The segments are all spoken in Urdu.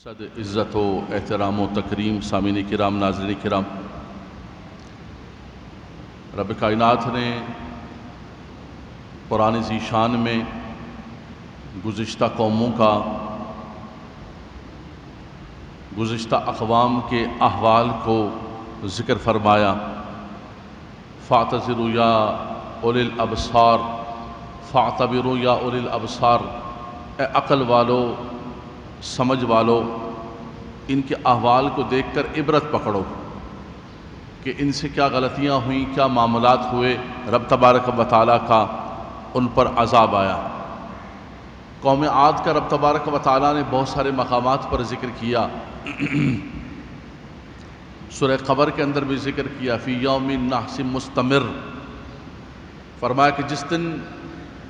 صد عزت و احترام و تکریم سامعین کرام، ناظرین کرام، رب کائنات نے قرآن ذی شان میں گزشتہ قوموں کا، گزشتہ اقوام کے احوال کو ذکر فرمایا۔ فاعتذروا یا اولی الابصار، فاعتبروا یا اولی الابصار، اے عقل والو، سمجھ والو، ان کے احوال کو دیکھ کر عبرت پکڑو کہ ان سے کیا غلطیاں ہوئیں، کیا معاملات ہوئے، رب تبارک و تعالیٰ کا ان پر عذاب آیا۔ قوم عاد کا رب تبارک و تعالیٰ نے بہت سارے مقامات پر ذکر کیا، سورہ قمر کے اندر بھی ذکر کیا، فی یوم نحس مستمر، فرمایا کہ جس دن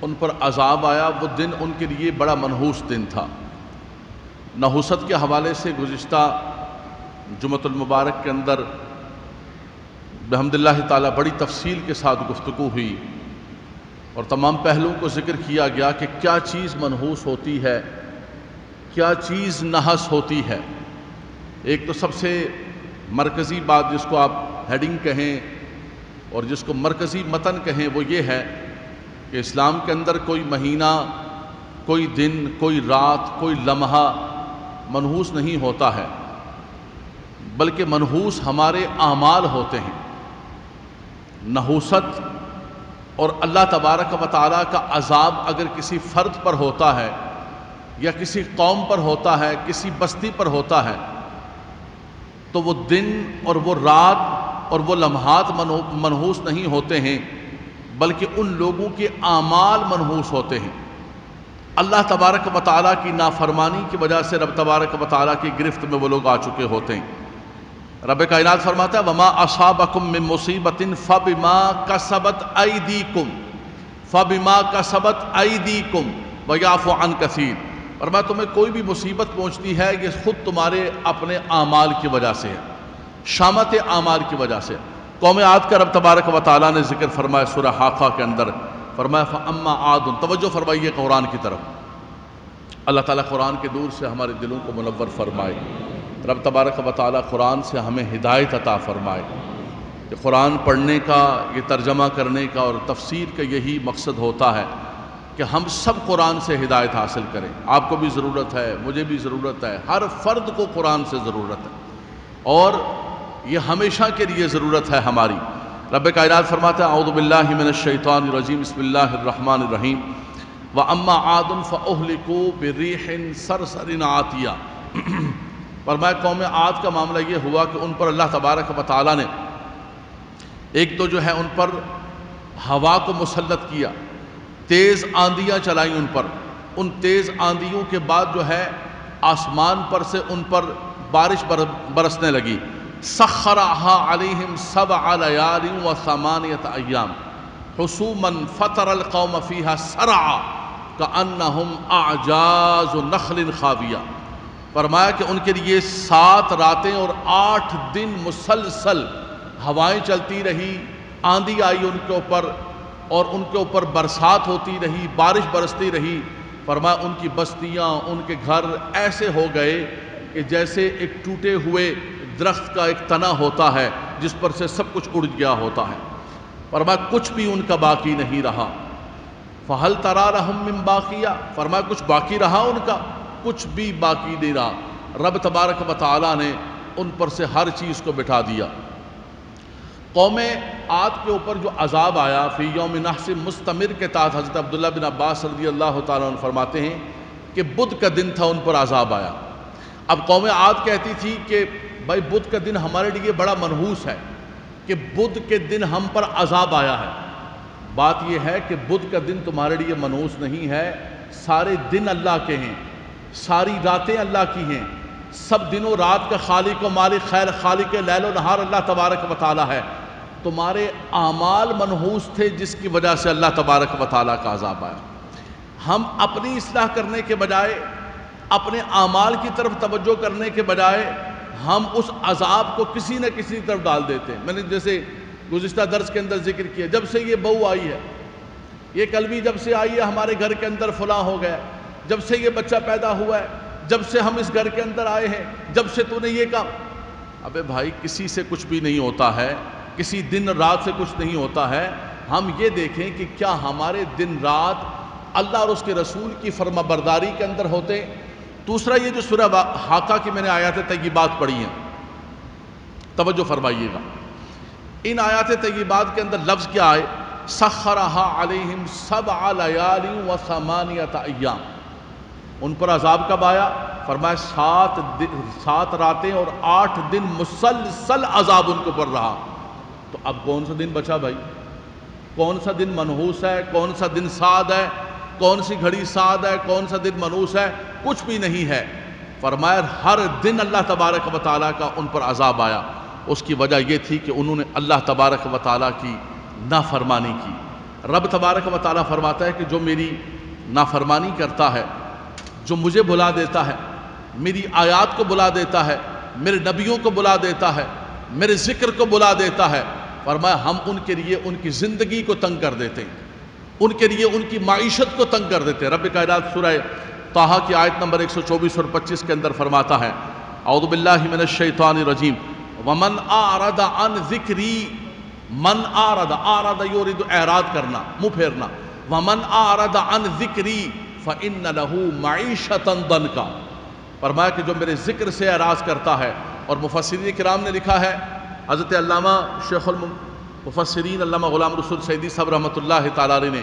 ان پر عذاب آیا وہ دن ان کے لیے بڑا منحوس دن تھا۔ نحوست کے حوالے سے گزشتہ جمعۃ المبارک کے اندر بحمد اللہ تعالیٰ بڑی تفصیل کے ساتھ گفتگو ہوئی اور تمام پہلوؤں کو ذکر کیا گیا کہ کیا چیز منحوس ہوتی ہے، کیا چیز نحس ہوتی ہے۔ ایک تو سب سے مرکزی بات جس کو آپ ہیڈنگ کہیں اور جس کو مرکزی متن کہیں وہ یہ ہے کہ اسلام کے اندر کوئی مہینہ، کوئی دن، کوئی رات، کوئی لمحہ منحوس نہیں ہوتا ہے، بلکہ منحوس ہمارے اعمال ہوتے ہیں۔ نحوست اور اللہ تبارک و تعالیٰ کا عذاب اگر کسی فرد پر ہوتا ہے یا کسی قوم پر ہوتا ہے، کسی بستی پر ہوتا ہے، تو وہ دن اور وہ رات اور وہ لمحات منحوس نہیں ہوتے ہیں، بلکہ ان لوگوں کے اعمال منحوس ہوتے ہیں۔ اللہ تبارک و تعالیٰ کی نافرمانی کی وجہ سے رب تبارک و تعالیٰ کی گرفت میں وہ لوگ آ چکے ہوتے ہیں۔ رب کائنات فرماتا ہے وَمَا أَصَابَكُم مِّن مُّصِيبَةٍ فَبِمَا كَسَبَتْ أَيْدِيكُمْ فَبِمَا كَسَبَتْ أَيْدِيكُمْ وَيَعْفُو عَن كَثِيرٍ، فرمایا تمہیں کوئی بھی مصیبت پہنچتی ہے یہ خود تمہارے اپنے اعمال کی وجہ سے ہے، شامت اعمال کی وجہ سے۔ قوم عاد کا رب تبارک و تعالیٰ نے ذکر فرمایا سورہ حاقہ کے اندر، فرمایا فَأَمَّا عَادٌ، توجہ فرمائیے قرآن کی طرف۔ اللہ تعالیٰ قرآن کے نور سے ہمارے دلوں کو منور فرمائے، رب تبارک و تعالیٰ قرآن سے ہمیں ہدایت عطا فرمائے کہ قرآن پڑھنے کا، یہ ترجمہ کرنے کا اور تفسیر کا یہی مقصد ہوتا ہے کہ ہم سب قرآن سے ہدایت حاصل کریں۔ آپ کو بھی ضرورت ہے، مجھے بھی ضرورت ہے، ہر فرد کو قرآن سے ضرورت ہے اور یہ ہمیشہ کے لیے ضرورت ہے ہماری۔ رب کائنات فرماتا ہے اعوذ باللہ من الشیطان الرجیم، بسم اللہ الرحمن الرحیم، وَأَمَّا عَادٌ فَأُهْلِكُوا بِرِيحٍ صَرْصَرٍ عَاتِيَةٍ، فرمایا قوم عاد کا معاملہ یہ ہوا کہ ان پر اللہ تبارک و تعالیٰ نے ایک تو جو ہے ان پر ہوا کو مسلط کیا، تیز آندیاں چلائیں ان پر، ان تیز آندیوں کے بعد جو ہے آسمان پر سے ان پر بارش برسنے لگی۔ سخرها علیہم 7 لیال و 8 ایام حسوما فتر القوم فیہا سرعا کأنہم اعجاز نخل خاویہ، فرمایا کہ ان کے لیے 7 راتیں اور 8 دن مسلسل ہوائیں چلتی رہی، آندھی آئی ان کے اوپر اور ان کے اوپر برسات ہوتی رہی، بارش برستی رہی۔ فرمایا ان کی بستیاں، ان کے گھر ایسے ہو گئے کہ جیسے ایک ٹوٹے ہوئے درخت کا ایک تنا ہوتا ہے جس پر سے سب کچھ اڑ گیا ہوتا ہے۔ فرمایا کچھ بھی ان کا باقی نہیں رہا۔ فَهَلْ تَرَىٰ لَهُم مِّن بَاقِيَةٍ، فرمایا کچھ باقی رہا ان کا؟ کچھ بھی باقی نہیں رہا۔ رب تبارک و تعالیٰ نے ان پر سے ہر چیز کو بٹھا دیا۔ قوم عاد کے اوپر جو عذاب آیا فی یوم نحس مستمر کے تحت حضرت عبداللہ بن عباس رضی اللہ تعالیٰ عنہ فرماتے ہیں کہ بدھ کا دن تھا، ان پر عذاب آیا۔ اب قوم عاد کہتی تھی کہ بھائی بدھ کا دن ہمارے لیے بڑا منحوس ہے کہ بدھ کے دن ہم پر عذاب آیا ہے۔ بات یہ ہے کہ بدھ کا دن تمہارے لیے منحوس نہیں ہے، سارے دن اللہ کے ہیں، ساری راتیں اللہ کی ہیں، سب دن و رات کا خالق و مالک خیر خالق لیل و نہار اللہ تبارک و تعالیٰ ہے۔ تمہارے اعمال منحوس تھے جس کی وجہ سے اللہ تبارک و تعالیٰ کا عذاب آیا۔ ہم اپنی اصلاح کرنے کے بجائے، اپنے اعمال کی طرف توجہ کرنے کے بجائے ہم اس عذاب کو کسی نہ کسی طرف ڈال دیتے ہیں۔ میں نے جیسے گزشتہ درس کے اندر ذکر کیا، جب سے یہ بہو آئی ہے، یہ کلوی جب سے آئی ہے ہمارے گھر کے اندر فلاں ہو گیا، جب سے یہ بچہ پیدا ہوا ہے جب سے ہم اس گھر کے اندر آئے ہیں، جب سے تو نے یہ کہا۔ ابے بھائی کسی سے کچھ بھی نہیں ہوتا ہے، کسی دن رات سے کچھ نہیں ہوتا ہے۔ ہم یہ دیکھیں کہ کیا ہمارے دن رات اللہ اور اس کے رسول کی فرما برداری کے اندر ہوتے ہیں۔ دوسرا یہ جو سورہ حاقہ کی میں نے آیات طیبات پڑھی ہیں، توجہ فرمائیے گا، ان آیات طیبات کے اندر لفظ کیا آئے؟ سخرها علیہم 7 لیال و 8 ایام۔ ان پر عذاب کب آیا؟ فرمایا 7 راتیں اور 8 دن مسلسل عذاب ان کو پڑ رہا۔ تو اب کون سا دن بچا بھائی؟ کون سا دن منحوس ہے؟ کون سا دن سعد ہے؟ کون سی گھڑی سعد ہے؟ کون سا دن منحوس ہے؟ کچھ بھی نہیں ہے۔ فرمایا ہر دن اللہ تبارک و تعالیٰ کا ان پر عذاب آیا۔ اس کی وجہ یہ تھی کہ انہوں نے اللہ تبارک و تعالیٰ کی نافرمانی کی۔ رب تبارک و تعالیٰ فرماتا ہے کہ جو میری نافرمانی کرتا ہے، جو مجھے بلا دیتا ہے، میری آیات کو بلا دیتا ہے، میرے نبیوں کو بلا دیتا ہے، میرے ذکر کو بلا دیتا ہے، فرمایا ہم ان کے لیے ان کی زندگی کو تنگ کر دیتے ہیں، ان کے لیے ان کی معیشت کو تنگ کر دیتے ہیں۔ رب کائنات سورہ طٰہٰ کی آیت نمبر 124 اور 25 کے اندر فرماتا ہے، اعوذ باللہ من الشیطان الرجیم، وَمَنْ أَعْرَضَ عَنْ ذِكْرِي، من اعرض یورد اعراض کرنا، منہ پھیرنا، وَمَنْ أَعْرَضَ عَنْ ذِكْرِي فَإِنَّ لَهُ مَعِيشَةً ضَنْكًا۔ فرمایا کہ جو میرے ذکر سے اعراض کرتا ہے، اور مفسرین کرام نے لکھا ہے، حضرت علامہ شیخ المفسرین علامہ غلام رسول سعیدی صاحب رحمۃ اللہ تعالیٰ علیہ نے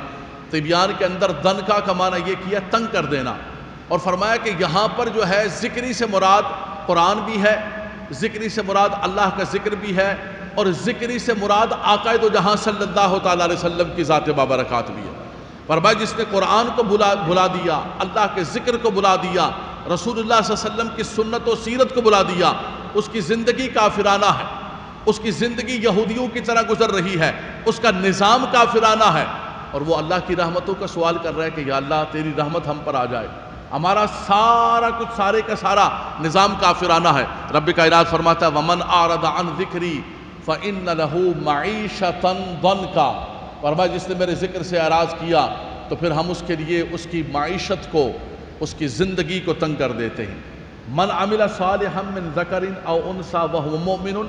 طبیان کے اندر دنکا کا معنی یہ کیا تنگ کر دینا، اور فرمایا کہ یہاں پر جو ہے ذکری سے مراد قرآن بھی ہے، ذکری سے مراد اللہ کا ذکر بھی ہے، اور ذکری سے مراد آقا دو جہاں صلی اللہ تعالیٰ علیہ وسلم کی ذات بابرکات بھی ہے۔ فرمایا جس نے قرآن کو بلا دیا، اللہ کے ذکر کو بلا دیا، رسول اللہ صلی اللہ علیہ وسلم کی سنت و سیرت کو بلا دیا، اس کی زندگی کافرانہ ہے، اس کی زندگی یہودیوں کی طرح گزر رہی ہے، اس کا نظام کافرانہ ہے، اور وہ اللہ کی رحمتوں کا سوال کر رہا ہے کہ یا اللہ تیری رحمت ہم پر آ جائے۔ ہمارا سارا کچھ سارے کا سارا نظام کافرانہ ہے۔ رب کائنات فرماتا ہے وَمَنْ أَعْرَضَ عَنْ ذِكْرِي فَإِنَّ لَهُ مَعِيشَةً ضَنْكًا۔ فرمایا جس نے میرے ذکر سے اعراض کیا تو پھر ہم اس کے لیے اس کی معیشت کو، اس کی زندگی کو تنگ کر دیتے ہیں۔ من عمل صالحا من ذکر او انثى وهو مؤمن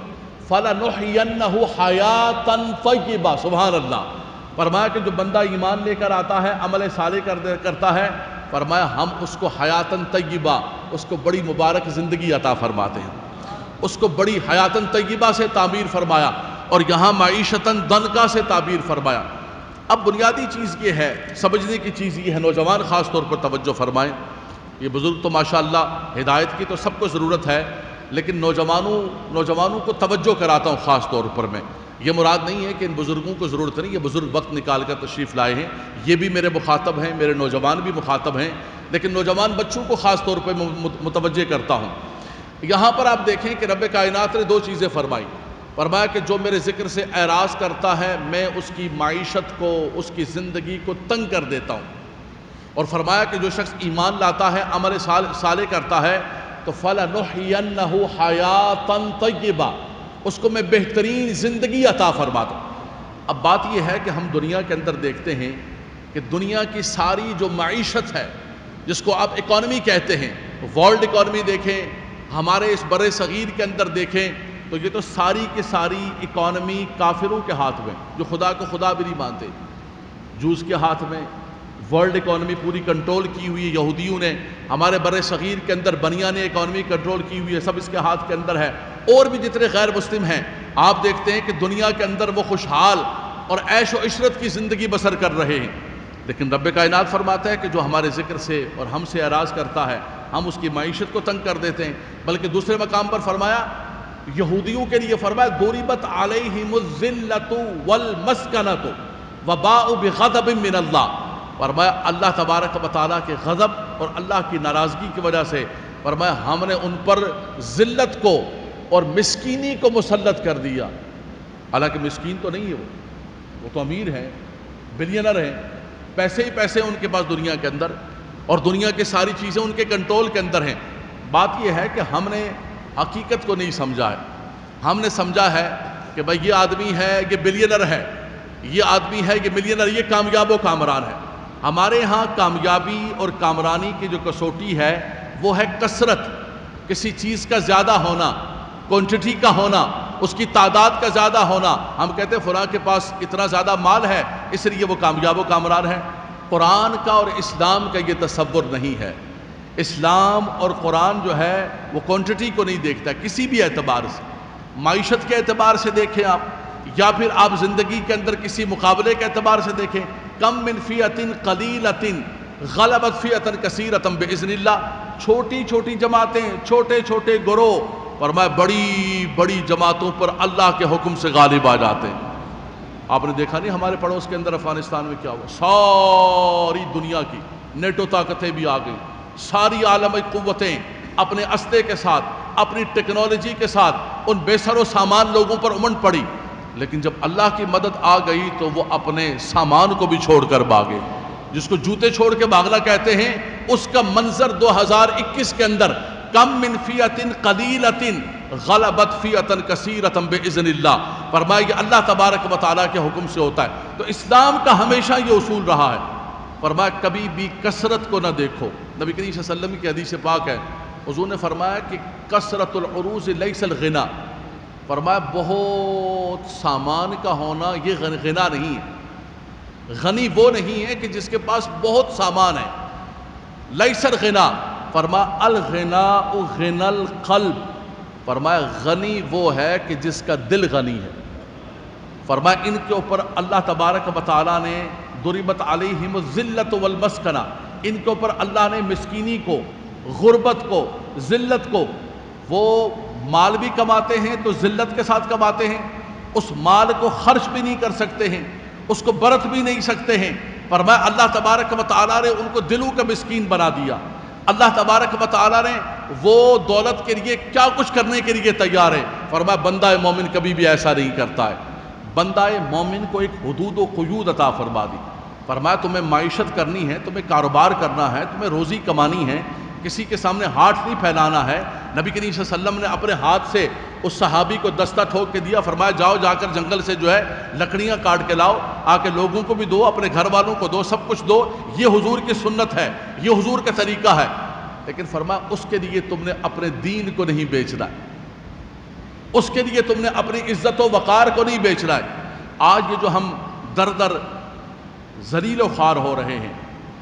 فلنحيينه حیاتا طیبہ۔ سبحان اللہ۔ فرمایا کہ جو بندہ ایمان لے کر آتا ہے، عمل صالح کرتا ہے، فرمایا ہم اس کو حیاتاً طیبہ، اس کو بڑی مبارک زندگی عطا فرماتے ہیں، اس کو بڑی حیاتاً طیبہ سے تعبیر فرمایا، اور یہاں معیشتاً ضنکا سے تعبیر فرمایا۔ اب بنیادی چیز یہ ہے، سمجھنے کی چیز یہ ہے، نوجوان خاص طور پر توجہ فرمائیں۔ یہ بزرگ تو ماشاءاللہ ہدایت کی تو سب کو ضرورت ہے، لیکن نوجوانوں کو توجہ کراتا ہوں خاص طور پر میں۔ یہ مراد نہیں ہے کہ ان بزرگوں کو ضرورت نہیں، یہ بزرگ وقت نکال کر تشریف لائے ہیں، یہ بھی میرے مخاطب ہیں، میرے نوجوان بھی مخاطب ہیں، لیکن نوجوان بچوں کو خاص طور پر متوجہ کرتا ہوں۔ یہاں پر آپ دیکھیں کہ رب کائنات نے 2 چیزیں فرمائی۔ فرمایا کہ جو میرے ذکر سے اعراض کرتا ہے میں اس کی معیشت کو، اس کی زندگی کو تنگ کر دیتا ہوں، اور فرمایا کہ جو شخص ایمان لاتا ہے، عمل صالح کرتا ہے، تو فَلَنُحْيِيَنَّهُ حَيَاتًا طَيِّبًا، اس کو میں بہترین زندگی عطا فرماتا ہوں۔ اب بات یہ ہے کہ ہم دنیا کے اندر دیکھتے ہیں کہ دنیا کی ساری جو معیشت ہے، جس کو آپ اکانومی کہتے ہیں، ورلڈ اکانومی دیکھیں، ہمارے اس بر صغیر کے اندر دیکھیں، تو یہ تو ساری کی ساری اکانومی کافروں کے ہاتھ میں، جو خدا کو خدا بھی نہیں مانتے، جوس کے ہاتھ میں ورلڈ اکانومی پوری کنٹرول کی ہوئی ہے، یہودیوں نے ہمارے بر صغیر کے اندر بنیادی اکانومی کنٹرول کی ہوئی ہے، سب اس کے ہاتھ کے اندر ہے، اور بھی جتنے غیر مسلم ہیں آپ دیکھتے ہیں کہ دنیا کے اندر وہ خوشحال اور عیش و عشرت کی زندگی بسر کر رہے ہیں، لیکن رب کائنات فرماتا ہے کہ جو ہمارے ذکر سے اور ہم سے اعراض کرتا ہے ہم اس کی معیشت کو تنگ کر دیتے ہیں۔ بلکہ دوسرے مقام پر فرمایا یہودیوں کے لیے فرمایا ضربت علیہم الذلۃ والمسکنۃ وباءوا بغضب من اللہ۔ فرمایا اللہ تبارک و تعالیٰ کے غضب اور اللہ کی ناراضگی کی وجہ سے فرمایا ہم نے ان پر ذلت کو اور مسکینی کو مسلط کر دیا۔ حالانکہ مسکین تو نہیں ہے وہ تو امیر ہیں، بلینر ہیں، پیسے ہی پیسے ان کے پاس دنیا کے اندر، اور دنیا کی ساری چیزیں ان کے کنٹرول کے اندر ہیں۔ بات یہ ہے کہ ہم نے حقیقت کو نہیں سمجھا ہے، ہم نے سمجھا ہے کہ بھئی یہ آدمی ہے، یہ بلینر ہے، یہ آدمی ہے، یہ ملینر، یہ کامیاب و کامران ہے۔ ہمارے ہاں کامیابی اور کامرانی کی جو کسوٹی ہے وہ ہے کثرت، کسی چیز کا زیادہ ہونا، کوانٹٹی کا ہونا، اس کی تعداد کا زیادہ ہونا۔ ہم کہتے ہیں فلاں کے پاس اتنا زیادہ مال ہے اس لیے وہ کامیاب و کامران ہے۔ قرآن کا اور اسلام کا یہ تصور نہیں ہے۔ اسلام اور قرآن جو ہے وہ کوانٹٹی کو نہیں دیکھتا کسی بھی اعتبار سے، معیشت کے اعتبار سے دیکھیں آپ، یا پھر آپ زندگی کے اندر کسی مقابلے کے اعتبار سے دیکھیں۔ کم من فئۃ قلیلۃ غلبت فئۃ کثیرۃ باذن اللہ۔ چھوٹی چھوٹی جماعتیں، چھوٹے چھوٹے گروہ، فرمایا بڑی بڑی جماعتوں پر اللہ کے حکم سے غالب آ جاتے ہیں۔ آپ نے دیکھا نہیں ہمارے پڑوس کے اندر افغانستان میں کیا ہوا؟ ساری دنیا کی نیٹو طاقتیں بھی آ گئیں، ساری عالمی قوتیں اپنے اسلحے کے ساتھ، اپنی ٹیکنالوجی کے ساتھ ان بے سر و سامان لوگوں پر امنڈ پڑی، لیکن جب اللہ کی مدد آ گئی تو وہ اپنے سامان کو بھی چھوڑ کر بھاگے۔ جس کو جوتے چھوڑ کے بھاگنا کہتے ہیں، اس کا منظر 2021 کے اندر کم من فئۃ قلیلۃ غلبت فئۃ کثیرۃ باذن اللہ، فرمایا کہ اللہ تبارک و تعالیٰ کے حکم سے ہوتا ہے۔ تو اسلام کا ہمیشہ یہ اصول رہا ہے، فرمایا کبھی بھی کثرت کو نہ دیکھو۔ نبی کریم صلی اللہ علیہ وسلم کی حدیث پاک ہے، حضور نے فرمایا کہ کثرت العروض لیس الغنا، فرمایا بہت سامان کا ہونا یہ غنا نہیں ہے۔ غنی وہ نہیں ہے کہ جس کے پاس بہت سامان ہے، لیس الغنا، فرمایا الغناء غنى القلب، فرمایا غنی وہ ہے کہ جس کا دل غنی ہے۔ فرمایا ان کے اوپر اللہ تبارک و تعالیٰ نے ضربت علیہم الذلۃ والمسکنہ، ان کے اوپر اللہ نے مسکینی کو، غربت کو، ذلت کو، وہ مال بھی کماتے ہیں تو ذلت کے ساتھ کماتے ہیں، اس مال کو خرچ بھی نہیں کر سکتے ہیں، اس کو برت بھی نہیں سکتے ہیں۔ فرمایا اللہ تبارک و تعالیٰ نے ان کو دلوں کا مسکین بنا دیا۔ اللہ تبارک و تعالیٰ نے وہ دولت کے لیے کیا کچھ کرنے کے لیے تیار ہے۔ فرمایا بندہ مومن کبھی بھی ایسا نہیں کرتا ہے۔ بندہ مومن کو ایک حدود و قیود عطا فرما دی، فرمایا تمہیں معیشت کرنی ہے، تمہیں کاروبار کرنا ہے، تمہیں روزی کمانی ہے، کسی کے سامنے ہاتھ نہیں پھیلانا ہے۔ نبی کریم صلی اللہ علیہ وسلم نے اپنے ہاتھ سے اس صحابی کو دستہ ٹھوک کے دیا، فرمایا جاؤ جا کر جنگل سے جو ہے لکڑیاں کاٹ کے لاؤ، آ کے لوگوں کو بھی دو، اپنے گھر والوں کو دو، سب کچھ دو۔ یہ حضور کی سنت ہے، یہ حضور کا طریقہ ہے۔ لیکن فرمایا اس کے لیے تم نے اپنے دین کو نہیں بیچنا ہے، اس کے لیے تم نے اپنی عزت و وقار کو نہیں بیچنا ہے۔ آج یہ جو ہم در در ذلیل و خوار ہو رہے ہیں،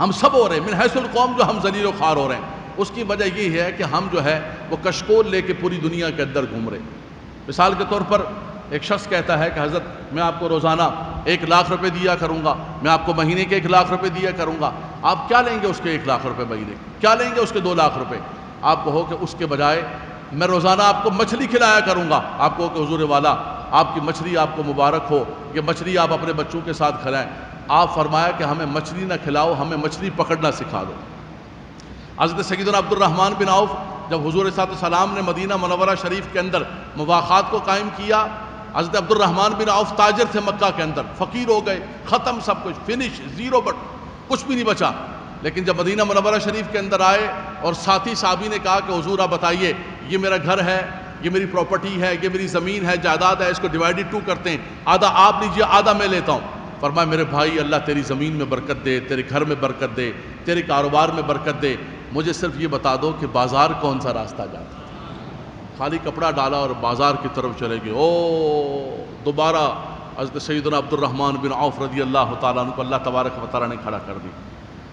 ہم سب ہو رہے ہیں، من حیث القوم جو ہم ذلیل و خوار ہو رہے ہیں، اس کی وجہ یہ ہے کہ ہم جو ہے وہ کشکول لے کے پوری دنیا کے اندر گھوم رہے ہیں۔ مثال کے طور پر ایک شخص کہتا ہے کہ حضرت میں آپ کو روزانہ 1 لاکھ روپے دیا کروں گا، میں آپ کو مہینے کے 1 لاکھ روپے دیا کروں گا۔ آپ کیا لیں گے اس کے 1 لاکھ روپے مہینے؟ کیا لیں گے اس کے 2 لاکھ روپے؟ آپ کہو کہ اس کے بجائے میں روزانہ آپ کو مچھلی کھلایا کروں گا۔ آپ کہو کہ حضور والا آپ کی مچھلی آپ کو مبارک ہو، یہ مچھلی آپ اپنے بچوں کے ساتھ کھلائیں۔ آپ فرمایا کہ ہمیں مچھلی نہ کھلاؤ، ہمیں مچھلی پکڑنا سکھا دو۔ حضرت سیدنا عبد الرحمن بن عوف جب حضور صلی اللہ علیہ وسلم نے مدینہ منورہ شریف کے اندر مواخات کو قائم کیا، حضرت عبد الرحمن بن عوف تاجر تھے مکہ کے اندر، فقیر ہو گئے، ختم سب کچھ، فنش، زیرو، بٹ کچھ بھی نہیں بچا۔ لیکن جب مدینہ منورہ شریف کے اندر آئے اور ساتھی صحابی نے کہا کہ حضور آپ بتائیے، یہ میرا گھر ہے، یہ میری پراپرٹی ہے، یہ میری زمین ہے، جائیداد ہے، اس کو ڈیوائیڈ 2 کرتے ہیں، آدھا آپ لیجئے آدھا میں لیتا ہوں۔ فرمایا میرے بھائی اللہ تیری زمین میں برکت دے، تیرے گھر میں برکت دے، تیرے کاروبار میں برکت دے، مجھے صرف یہ بتا دو کہ بازار کون سا راستہ جاتا ہے۔ خالی کپڑا ڈالا اور بازار کی طرف چلے گئے۔ دوبارہ حضرت سیدنا عبد الرحمن بن عوف رضی اللہ تعالیٰ عنہ کو اللہ تبارک و تعالیٰ نے کھڑا کر دی۔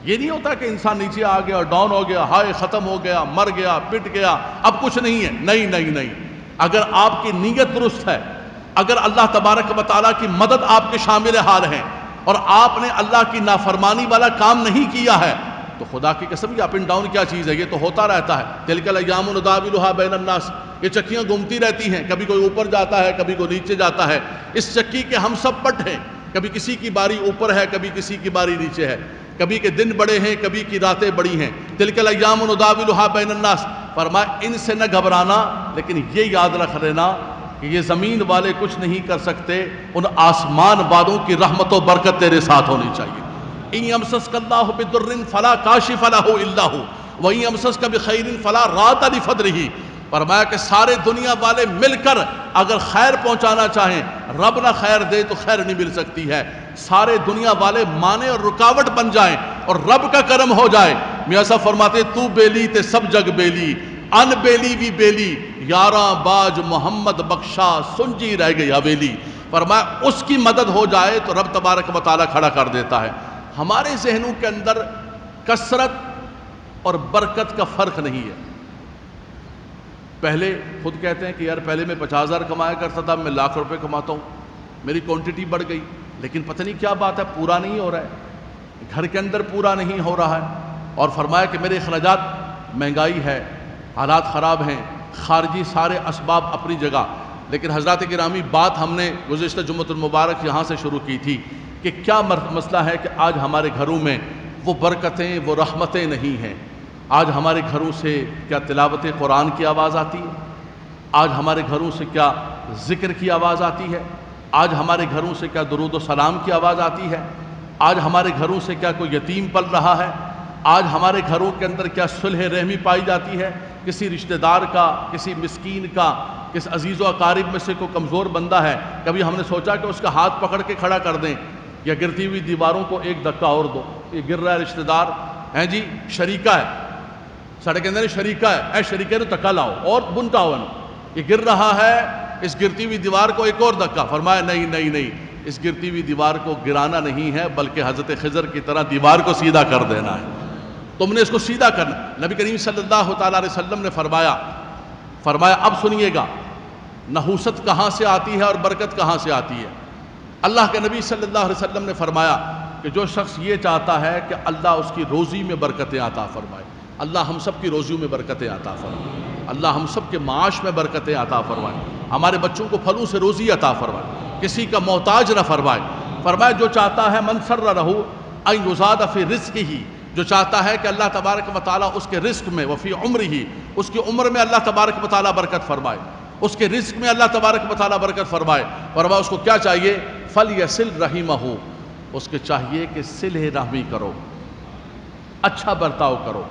یہ نہیں ہوتا کہ انسان نیچے آ گیا، ڈاؤن ہو گیا، ہائے ختم ہو گیا، مر گیا، پٹ گیا، اب کچھ نہیں ہے۔ نہیں نہیں نہیں، اگر آپ کی نیت درست ہے، اگر اللہ تبارک و تعالیٰ کی مدد آپ کے شامل حال ہے اور آپ نے اللہ کی نافرمانی والا کام نہیں کیا ہے، تو خدا کی قسم یہ اپ اینڈ ڈاؤن کیا چیز ہے، یہ تو ہوتا رہتا ہے۔ تلک الایام نداولها بین الناس، یہ چکیاں گھومتی رہتی ہیں، کبھی کوئی اوپر جاتا ہے، کبھی کوئی نیچے جاتا ہے۔ اس چکی کے ہم سب پٹ ہیں، کبھی کسی کی باری اوپر ہے، کبھی کسی کی باری نیچے ہے، کبھی کے دن بڑے ہیں، کبھی کی راتیں بڑی ہیں۔ تلک الایام نداولها بین الناس، فرمایا ان سے نہ گھبرانا، لیکن یہ یاد رکھ لینا کہ یہ زمین والے کچھ نہیں کر سکتے، ان آسمان والوں کی رحمت و برکت تیرے ساتھ ہونی چاہیے۔ ان یمسسک اللہ بضر فلا کاشف لہ الا ہو وان یمسسک بخیر فلا راد لفضلہ، فرمایا کہ سارے دنیا والے مل کر اگر خیر پہنچانا چاہیں، رب نہ خیر دے تو خیر نہیں مل سکتی ہے۔ سارے دنیا والے مانے اور رکاوٹ بن جائیں اور رب کا کرم ہو جائے میاں صاحب فرماتے تو بیلی تے سب جگ بیلی، ان بیلی بھی بیلی، یاراں باج محمد بخشا سنجی رہ گئی حویلی۔ فرمایا اس کی مدد ہو جائے تو رب تبارک و تعالیٰ کھڑا کر دیتا ہے۔ ہمارے ذہنوں کے اندر کثرت اور برکت کا فرق نہیں ہے۔ پہلے خود کہتے ہیں کہ یار پہلے میں 50,000 کمایا کرتا تھا، میں لاکھ روپے کماتا ہوں، میری کوانٹٹی بڑھ گئی، لیکن پتہ نہیں کیا بات ہے، پورا نہیں ہو رہا ہے، گھر کے اندر پورا نہیں ہو رہا ہے۔ اور فرمایا کہ میرے اخراجات، مہنگائی ہے، حالات خراب ہیں، خارجی سارے اسباب اپنی جگہ، لیکن حضرات گرامی بات ہم نے گزشتہ جمعۃ المبارک یہاں سے شروع کی تھی کہ کیا مسئلہ ہے کہ آج ہمارے گھروں میں وہ برکتیں، وہ رحمتیں نہیں ہیں۔ آج ہمارے گھروں سے کیا تلاوت قرآن کی آواز آتی ہے؟ آج ہمارے گھروں سے کیا ذکر کی آواز آتی ہے؟ آج ہمارے گھروں سے کیا درود و سلام کی آواز آتی ہے؟ آج ہمارے گھروں سے کیا کوئی یتیم پل رہا ہے؟ آج ہمارے گھروں کے اندر کیا صلح رحمی پائی جاتی ہے؟ کسی رشتہ دار کا، کسی مسکین کا، کس عزیز و اقارب میں سے کوئی کمزور بندہ ہے، کبھی ہم نے سوچا کہ اس کا ہاتھ پکڑ کے کھڑا کر دیں، یا گرتی ہوئی دیواروں کو ایک دھکا اور دو؟ یہ گر رہا ہے رشتہ دار ہیں جی، شریکہ ہے، سڑک کے اندر شریکہ ہے، اے شریکہ نے تکا لاؤ اور بنتا ہوا نا، یہ گر رہا ہے، اس گرتی ہوئی دیوار کو ایک اور دھکا۔ فرمایا نہیں نہیں نہیں، اس گرتی ہوئی دیوار کو گرانا نہیں ہے، بلکہ حضرت خضر کی طرح دیوار کو سیدھا کر دینا ہے، تم نے اس کو سیدھا کرنا۔ نبی کریم صلی اللہ تعالیٰ علیہ وسلم نے فرمایا اب سنیے گا، نحوست کہاں سے آتی ہے اور برکت کہاں سے آتی ہے۔ اللہ کے نبی صلی اللہ علیہ وسلم نے فرمایا کہ جو شخص یہ چاہتا ہے کہ اللہ اس کی روزی میں برکتیں عطا فرمائے، اللہ ہم سب کی روزیوں میں برکتیں عطا فرمائے، اللہ ہم سب کے معاش میں برکتیں عطا فرمائے، ہمارے بچوں کو پھلوں سے روزی عطا فرمائے، کسی کا محتاج نہ فرمائے۔ فرمایا جو چاہتا ہے من سر رہو ان یزاد فی رزقہ، جو چاہتا ہے کہ اللہ تبارک و تعالیٰ اس کے رزق میں، وفی عمرہ، اس کی عمر میں اللہ تبارک و تعالیٰ برکت فرمائے، اس کے رزق میں اللہ تبارک و تعالیٰ برکت فرمائے۔ فرمایا اس کو کیا چاہیے؟ فَلْيَصِلْ رَحِمَهُ، اس کے چاہیے کہ صلح رحمی کرو، اچھا برتاؤ کرو